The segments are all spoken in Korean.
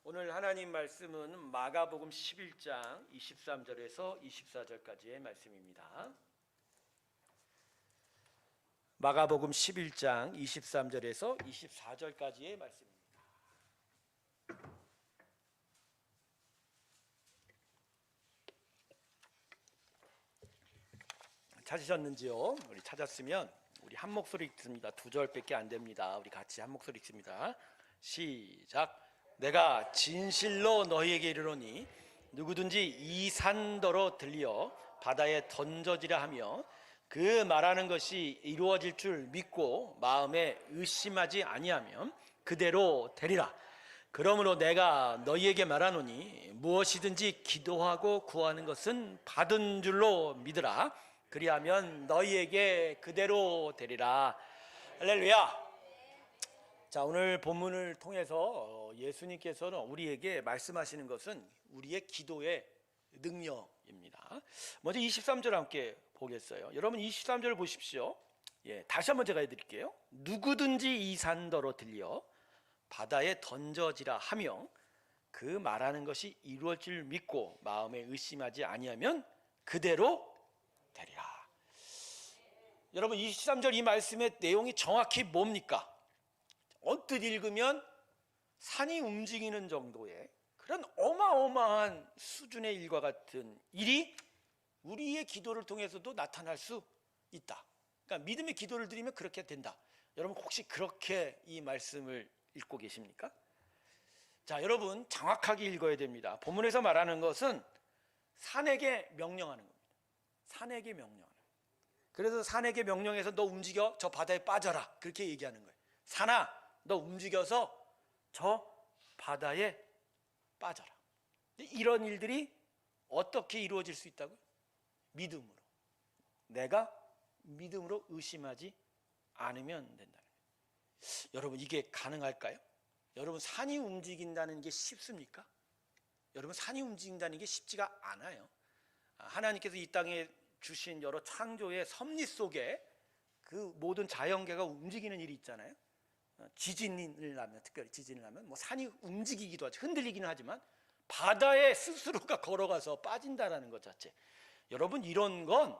오늘 하나님 말씀은 마가복음 11장 23절에서 24절까지의 말씀입니다. 마가복음 11장 23절에서 24절까지의 말씀입니다. 찾으셨는지요? 우리 찾았으면 우리 한 목소리 읽습니다. 두 절밖에 안 됩니다. 우리 같이 한 목소리 읽습니다. 시작. 내가 진실로 너희에게 이르노니 누구든지 이 산더러 들려 바다에 던져지라 하며 그 말하는 것이 이루어질 줄 믿고 마음에 의심하지 아니하면 그대로 되리라. 그러므로 내가 너희에게 말하노니 무엇이든지 기도하고 구하는 것은 받은 줄로 믿으라. 그리하면 너희에게 그대로 되리라. 할렐루야. 자, 오늘 본문을 통해서 예수님께서는 우리에게 말씀하시는 것은 우리의 기도의 능력입니다. 먼저 23절 함께 보겠어요. 여러분 23절 보십시오. 다시 한번 제가 해드릴게요. 누구든지 이 산더러 들려 바다에 던져지라 하며 그 말하는 것이 이루어질 줄 믿고 마음에 의심하지 아니하면 그대로 되리라. 여러분 23절 이 말씀의 내용이 정확히 뭡니까? 언뜻 읽으면 산이 움직이는 정도의 그런 어마어마한 수준의 일과 같은 일이 우리의 기도를 통해서도 나타날 수 있다. 그러니까 믿음의 기도를 드리면 그렇게 된다. 여러분 혹시 그렇게 이 말씀을 읽고 계십니까? 자, 여러분 정확하게 읽어야 됩니다. 본문에서 말하는 것은 산에게 명령하는 겁니다. 산에게 명령하는 거예요. 그래서 산에게 명령해서 너 움직여 저 바다에 빠져라 그렇게 얘기하는 거예요. 산아 너 움직여서 저 바다에 빠져라. 이런 일들이 어떻게 이루어질 수 있다고요? 믿음으로. 내가 믿음으로 의심하지 않으면 된다는 거예요. 여러분 이게 가능할까요? 여러분 산이 움직인다는 게 쉽습니까? 여러분 산이 움직인다는 게 쉽지가 않아요. 하나님께서 이 땅에 주신 여러 창조의 섭리 속에 그 모든 자연계가 움직이는 일이 있잖아요. 지진을 나면, 특별히 지진을 나면 뭐 산이 움직이기도 하죠. 흔들리기는 하지만 바다에 스스로가 걸어가서 빠진다라는 것 자체. 여러분 이런 건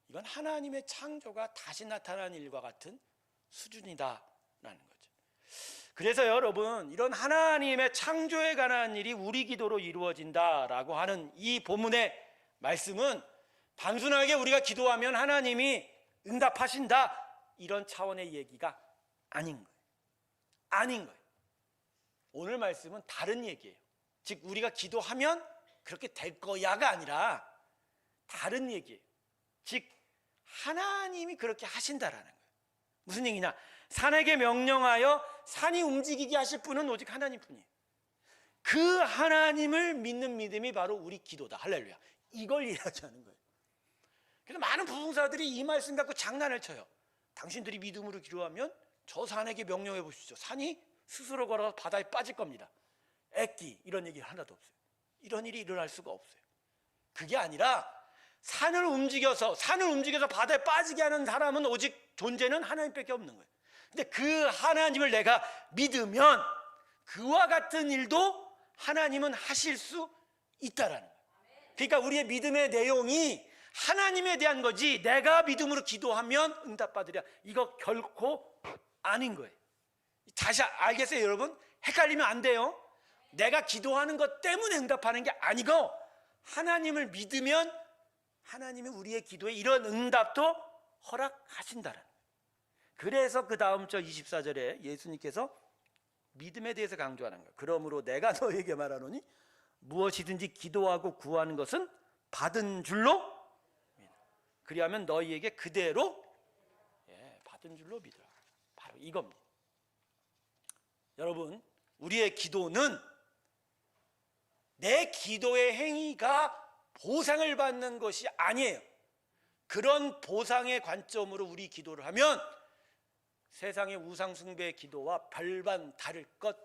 이건 하나님의 창조가 다시 나타난 일과 같은 수준이다라는 거죠. 그래서 여러분 이런 하나님의 창조에 관한 일이 우리 기도로 이루어진다라고 하는 이 본문의 말씀은 단순하게 우리가 기도하면 하나님이 응답하신다 이런 차원의 얘기가 아닌 거예요. 아닌 거예요. 오늘 말씀은 다른 얘기예요. 즉 우리가 기도하면 그렇게 될 거야가 아니라 다른 얘기예요. 즉 하나님이 그렇게 하신다라는 거예요. 무슨 얘기냐? 산에게 명령하여 산이 움직이게 하실 분은 오직 하나님뿐이에요. 그 하나님을 믿는 믿음이 바로 우리 기도다. 할렐루야. 이걸 이야기하는 거예요. 그래서 많은 부흥사들이 이 말씀 갖고 장난을 쳐요. 당신들이 믿음으로 기도하면 저 산에게 명령해 보십시오. 산이 스스로 걸어서 바다에 빠질 겁니다. 애기 이런 얘기 하나도 없어요. 이런 일이 일어날 수가 없어요. 그게 아니라 산을 움직여서 바다에 빠지게 하는 사람은 오직 존재는 하나님밖에 없는 거예요. 근데 그 하나님을 내가 믿으면 그와 같은 일도 하나님은 하실 수 있다라는 거예요. 그러니까 우리의 믿음의 내용이 하나님에 대한 거지 내가 믿음으로 기도하면 응답받으랴 이거 결코 아닌 거예요. 다시 알겠어요 여러분? 헷갈리면 안 돼요. 내가 기도하는 것 때문에 응답하는 게 아니고 하나님을 믿으면 하나님이 우리의 기도에 이런 응답도 허락하신다는 거예요. 그래서 그 다음 절 24절에 예수님께서 믿음에 대해서 강조하는 거예요. 그러므로 내가 너에게 말하노니 무엇이든지 기도하고 구하는 것은 받은 줄로 믿으라. 그리하면 너희에게 그대로 받은 줄로 믿으라. 바로 이겁니다. 여러분 우리의 기도는 내 기도의 행위가 보상을 받는 것이 아니에요. 그런 보상의 관점으로 우리 기도를 하면 세상의 우상숭배의 기도와 별반 다를 것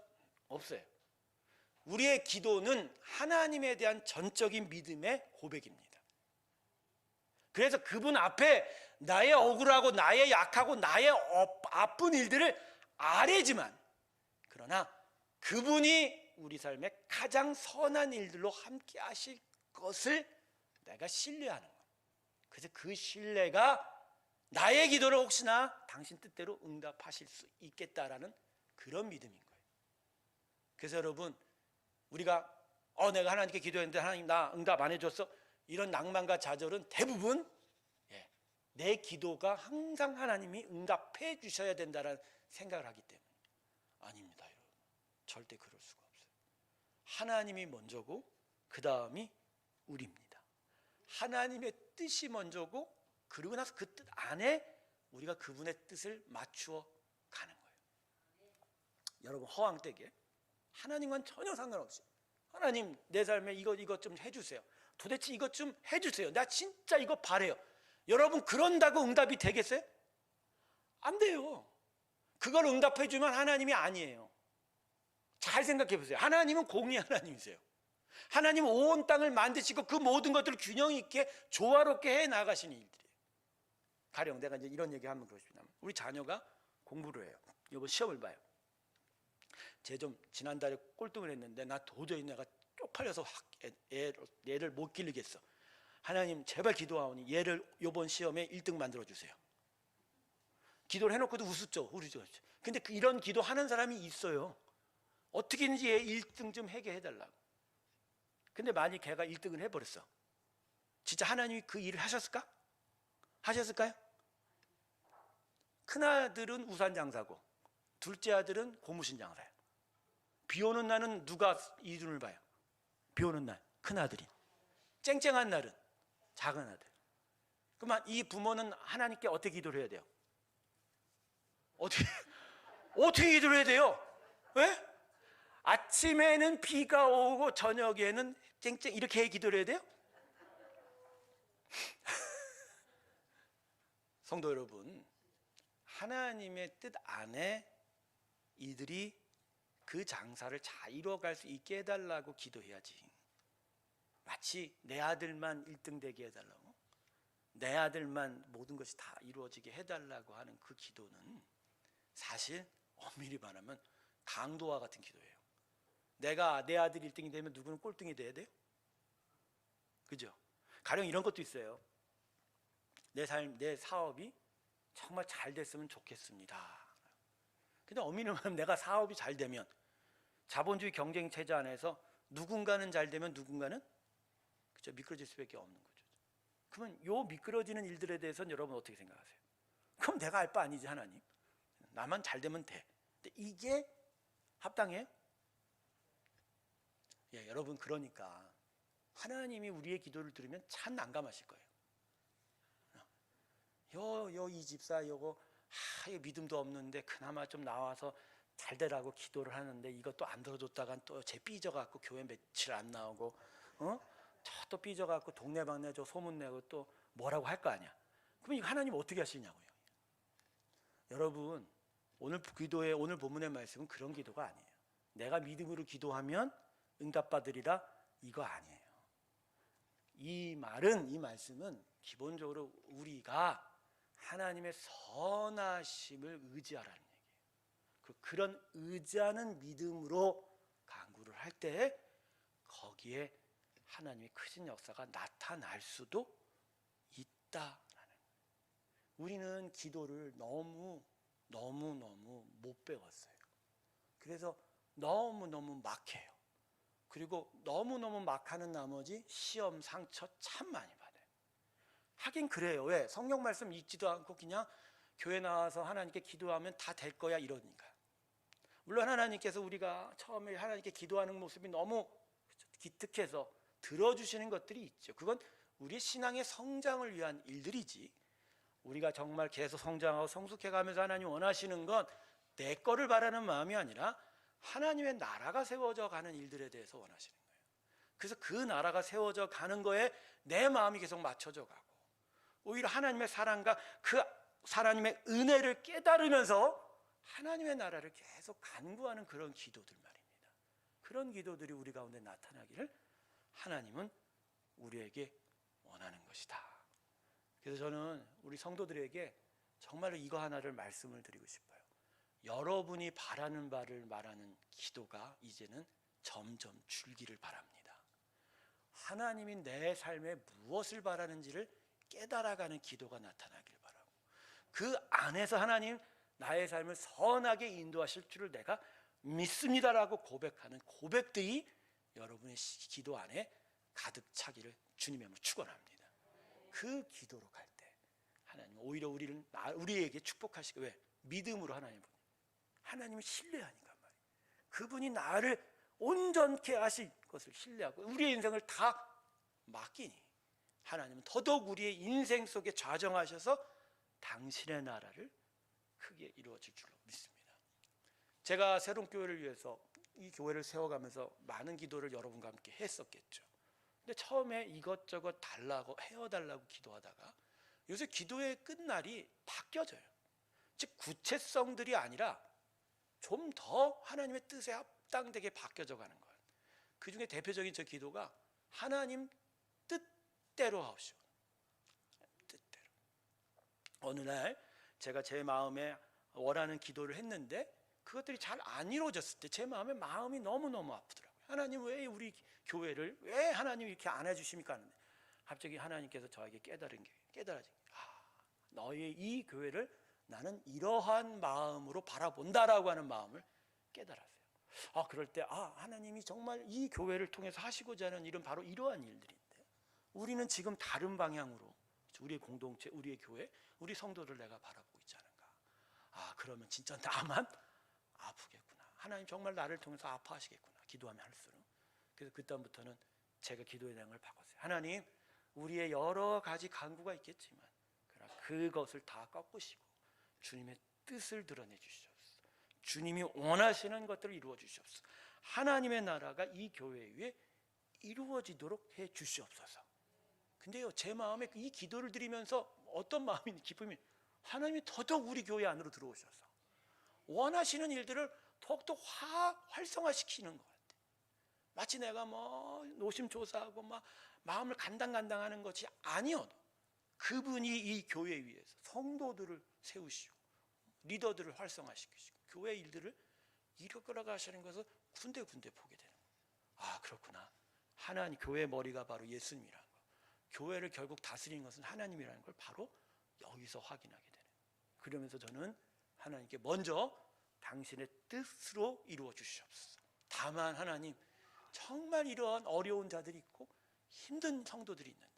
없어요. 우리의 기도는 하나님에 대한 전적인 믿음의 고백입니다. 그래서 그분 앞에 나의 억울하고 나의 약하고 나의 아픈 일들을 아뢰지만 그러나 그분이 우리 삶에 가장 선한 일들로 함께 하실 것을 내가 신뢰하는 거예요. 그래서 그 신뢰가 나의 기도를 혹시나 당신 뜻대로 응답하실 수 있겠다라는 그런 믿음인 거예요. 그래서 여러분, 우리가 내가 하나님께 기도했는데 하나님 나 응답 안 해줬어, 이런 낭만과 좌절은 대부분 내 기도가 항상 하나님이 응답해 주셔야 된다는 생각을 하기 때문에 아닙니다. 여러분, 절대 그럴 수가 없어요. 하나님이 먼저고 그 다음이 우리입니다. 하나님의 뜻이 먼저고 그러고 나서 그 뜻 안에 우리가 그분의 뜻을 맞추어 가는 거예요. 여러분, 허황되게 하나님과는 전혀 상관없이 하나님 내 삶에 이것 좀 해주세요, 도대체 이것 좀 해주세요, 나 진짜 이거 바래요. 여러분, 그런다고 응답이 되겠어요? 안 돼요. 그걸 응답해 주면 하나님이 아니에요. 잘 생각해 보세요. 하나님은 공의 하나님이세요. 하나님은 온 땅을 만드시고 그 모든 것들을 균형 있게 조화롭게 해 나가시는 일들이에요. 가령 내가 이제 이런 얘기 하면 그렇습니다. 우리 자녀가 공부를 해요. 이번 시험을 봐요. 지난달에 꼴등을 했는데 나 도저히 내가 쪽팔려서 얘를 못 기르겠어. 하나님 제발 기도하오니 얘를 이번 시험에 1등 만들어 주세요. 기도를 해놓고도 우습죠. 근데 이런 기도하는 사람이 있어요. 어떻게든지 얘 1등 좀 하게 해달라고. 근데 만약 걔가 1등을 해버렸어, 진짜 하나님이 그 일을 하셨을까? 하셨을까요? 큰아들은 우산장사고 둘째 아들은 고무신 장사예요. 비 오는 날은 누가 이준을 봐요? 비 오는 날 큰아들이, 쨍쨍한 날은 작은 아들. 그러면 이 부모는 하나님께 어떻게 기도를 해야 돼요? 어떻게 기도를 해야 돼요? 왜? 아침에는 비가 오고 저녁에는 쨍쨍 이렇게 기도를 해야 돼요? 성도 여러분, 하나님의 뜻 안에 이들이 그 장사를 잘 이루어갈 수 있게 해달라고 기도해야지. 마치 내 아들만 1등 되게 해달라고, 내 아들만 모든 것이 다 이루어지게 해달라고 하는 그 기도는 사실 엄밀히 말하면 강도와 같은 기도예요. 내가 내 아들 1등이 되면 누구는 꼴등이 돼야 돼요? 그죠? 가령 이런 것도 있어요. 내 사업이 정말 잘 됐으면 좋겠습니다. 근데 엄밀히 말하면 내가 사업이 잘 되면 자본주의 경쟁 체제 안에서 누군가는 잘 되면 누군가는 그죠? 미끄러질 수밖에 없는 거죠. 그러면 요 미끄러지는 일들에 대해서는 여러분 어떻게 생각하세요? 그럼 내가 알 바 아니지, 하나님. 나만 잘 되면 돼. 근데 이게 합당해요? 여러분, 그러니까 하나님이 우리의 기도를 들으면 참 난감하실 거예요. 이 집사 이거 믿음도 없는데 그나마 좀 나와서 잘 되라고 기도를 하는데 이것도 안 들어줬다간 또 쟤 삐져갖고 교회 며칠 안 나오고 저 또 삐져갖고 동네방네 저 소문내고 또 뭐라고 할 거 아니야. 그럼 이거 하나님 어떻게 하시냐고요. 여러분, 오늘 기도의 오늘 본문의 말씀은 그런 기도가 아니에요. 내가 믿음으로 기도하면 응답받으리라, 이거 아니에요. 이 말씀은 기본적으로 우리가 하나님의 선하심을 의지하라는 얘기예요. 그런 의지하는 믿음으로 간구를 할 때 거기에 하나님의 크신 역사가 나타날 수도 있다라는 거예요. 우리는 기도를 너무 못 배웠어요. 그래서 너무 막해요. 그리고 너무 막하는 나머지 시험 상처 참 많이 받아요. 하긴 그래요. 왜? 성경 말씀 읽지도 않고 그냥 교회 나와서 하나님께 기도하면 다 될 거야 이러니까. 물론 하나님께서 우리가 처음에 하나님께 기도하는 모습이 너무 기특해서 들어주시는 것들이 있죠. 그건 우리 신앙의 성장을 위한 일들이지, 우리가 정말 계속 성장하고 성숙해가면서 하나님 원하시는 건 내 거를 바라는 마음이 아니라 하나님의 나라가 세워져 가는 일들에 대해서 원하시는 거예요. 그래서 그 나라가 세워져 가는 거에 내 마음이 계속 맞춰져 가고, 오히려 하나님의 사랑과 그 하나님의 은혜를 깨달으면서 하나님의 나라를 계속 간구하는 그런 기도들 말입니다. 그런 기도들이 우리 가운데 나타나기를 하나님은 우리에게 원하는 것이다. 그래서 저는 우리 성도들에게 정말로 이거 하나를 말씀을 드리고 싶어요. 여러분이 바라는 바를 말하는 기도가 이제는 점점 줄기를 바랍니다. 하나님이 내 삶에 무엇을 바라는지를 깨달아가는 기도가 나타나길 바라고, 그 안에서 하나님 나의 삶을 선하게 인도하실 줄을 내가 믿습니다라고 고백하는 고백들이 여러분의 기도 안에 가득 차기를 주님의 이름으로 축원합니다. 그 기도로 갈 때 하나님 오히려 우리에게 축복하시고, 왜? 믿음으로 하나님을 신뢰하니까 말이에요. 그분이 나를 온전케 하실 것을 신뢰하고 우리의 인생을 다 맡기니 하나님은 더더욱 우리의 인생 속에 좌정하셔서 당신의 나라를 크게 이루어질 줄로 믿습니다. 제가 새로운 교회를 위해서 이 교회를 세워가면서 많은 기도를 여러분과 함께 했었겠죠. 근데 처음에 이것저것 달라고 헤어달라고 기도하다가 요새 기도의 끝날이 바뀌어져요. 즉 구체성들이 아니라 좀 더 하나님의 뜻에 합당되게 바뀌어져 가는 거예요. 그 중에 대표적인 저 기도가 하나님 뜻대로 하옵시오. 뜻대로. 어느 날 제가 제 마음에 원하는 기도를 했는데 그것들이 잘 안 이루어졌을 때 제 마음이 너무너무 아프더라고요. 하나님 왜 우리 교회를 왜 하나님 이렇게 안 해주십니까 하는데 갑자기 하나님께서 저에게 깨달아진 게 너의 이 교회를 나는 이러한 마음으로 바라본다라고 하는 마음을 깨달았어요. 그럴 때 하나님이 정말 이 교회를 통해서 하시고자 하는 일은 바로 이러한 일들인데 우리는 지금 다른 방향으로 우리의 공동체, 우리의 교회, 우리 성도를 내가 바라보고 있지 않은가. 그러면 진짜 나만 아프겠구나. 하나님 정말 나를 통해서 아파하시겠구나. 기도하면 할수록. 그래서 그다음부터는 제가 기도의 내용을 바꿨어요. 하나님, 우리의 여러 가지 간구가 있겠지만 그러나 그것을 다 꺾으시고 주님의 뜻을 드러내 주시옵소서. 주님이 원하시는 것들을 이루어 주시옵소서. 하나님의 나라가 이 교회 위에 이루어지도록 해 주시옵소서. 근데요, 제 마음에 이 기도를 드리면서 어떤 마음이 기쁨이, 하나님이 더더욱 우리 교회 안으로 들어오셔서 원하시는 일들을 더욱더 활성화시키는 것 같아요. 마치 내가 노심초사하고 마음을 간당간당하는 것이 아니어도 그분이 이 교회 위에서 성도들을 세우시고 리더들을 활성화시키시고 교회 일들을 이끌어가시는 것을 군데군데 보게 되는 거예요. 그렇구나. 하나님, 교회의 머리가 바로 예수님이라는 거, 교회를 결국 다스리는 것은 하나님이라는 걸 바로 여기서 확인하게 되는 거예요. 그러면서 저는 하나님께 먼저 당신의 뜻으로 이루어 주시옵소서. 다만 하나님, 정말 이러한 어려운 자들이 있고 힘든 성도들이 있는데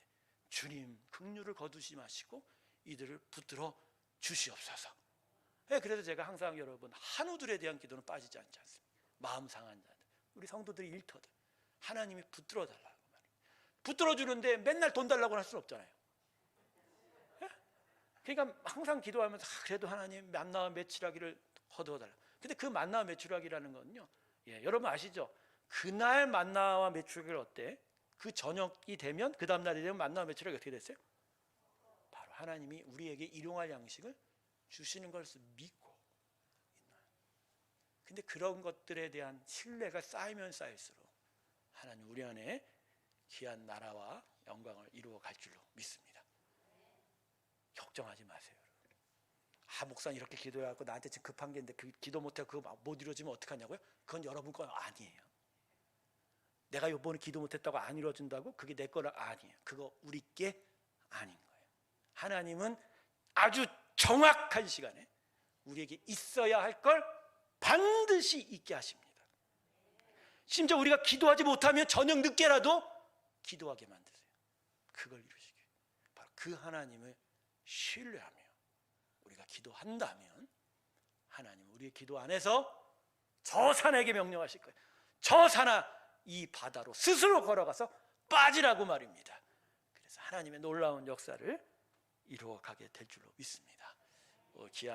주님 긍휼을 거두시 마시고 이들을 붙들어 주시옵소서. 그래서 제가 항상 여러분 한우들에 대한 기도는 빠지지 않지 않습니다. 마음 상한 자들, 우리 성도들이 일터들 하나님이 붙들어 달라고 말이에요. 붙들어 주는데 맨날 돈 달라고 할 수는 없잖아요. 그러니까 항상 기도하면서 그래도 하나님 만나와 매출하기를 거두어 달라. 근데 그 만나와 매출하기라는 건요, 여러분 아시죠? 그날 만나와 매출하기를 어때? 그 저녁이 되면, 그 다음날이 되면 만나와 매출하기 어떻게 됐어요? 바로 하나님이 우리에게 일용할 양식을 주시는 것을 믿고 있나요? 근데 그런 것들에 대한 신뢰가 쌓이면 쌓일수록 하나님 우리 안에 귀한 나라와 영광을 이루어 갈 줄로 믿습니다. 걱정하지 마세요. 목사님 이렇게 기도해갖고 나한테 지금 급한 게 있는데 그 기도 못하고 그거 못 이루어지면 어떡하냐고요? 그건 여러분 거 아니에요. 내가 이번에 기도 못했다고 안 이루어진다고 그게 내 거라 아니에요. 그거 우리 게 아닌 거예요. 하나님은 아주 정확한 시간에 우리에게 있어야 할 걸 반드시 있게 하십니다. 심지어 우리가 기도하지 못하면 저녁 늦게라도 기도하게 만드세요. 그걸 이루시기 위해 바로 그 하나님을 신뢰하며 우리가 기도한다면 하나님은 우리의 기도 안에서 저 산에게 명령하실 거예요. 저 산아 이 바다로 스스로 걸어가서 빠지라고 말입니다. 그래서 하나님의 놀라운 역사를 이루어가게 될 줄로 믿습니다.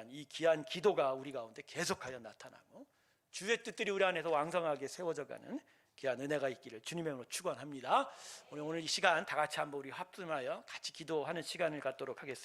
이 귀한 기도가 우리 가운데 계속하여 나타나고 주의 뜻들이 우리 안에서 왕성하게 세워져가는 귀한 은혜가 있기를 주님의 이름으로 축원합니다. 오늘 이 시간 다 같이 한번 우리 합심하여 같이 기도하는 시간을 갖도록 하겠습니다.